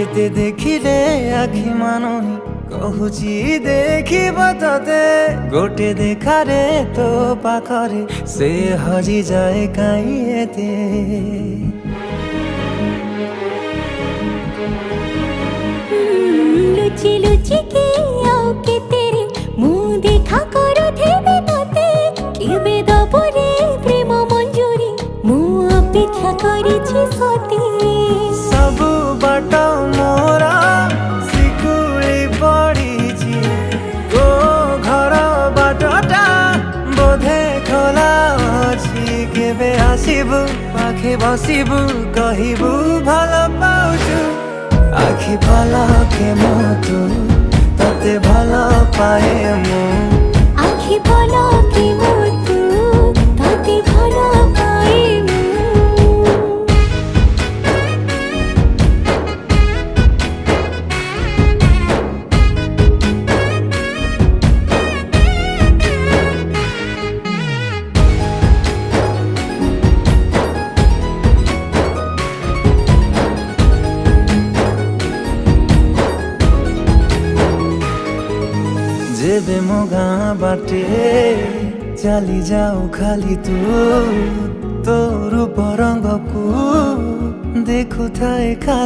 ଯେତେ ଦେଖିଲେ ଆଖି ମାନୁନି କହୁଛି ଦେଖିବ ତତେ ଗୋଟେ ଦେଖାରେ ତୋ ପାଖରେ ସେ ହଜିଯାଏ କାହିଁ ଏତେ लुचि लुचि के आओ के तेरे मुँह देखा करो थेबे तोते केबे दबरे प्रेम मंजूरी मुँह अपेक्षा करिछि सती सब बाट मोरा सिकुड़ी पड़ीछि तो घर बाटटा बोधे खोला अछि केबे आसिबु पाखे बसिबु कहिबु भल पाउछु आखि पलके मुतु तते भल पाए मु आखि पलके मुतु तते भल पाए मु जेबे मो गाँ बाटे चली जाऊ खाली तू तो रूप रंग को देखु थाए खाली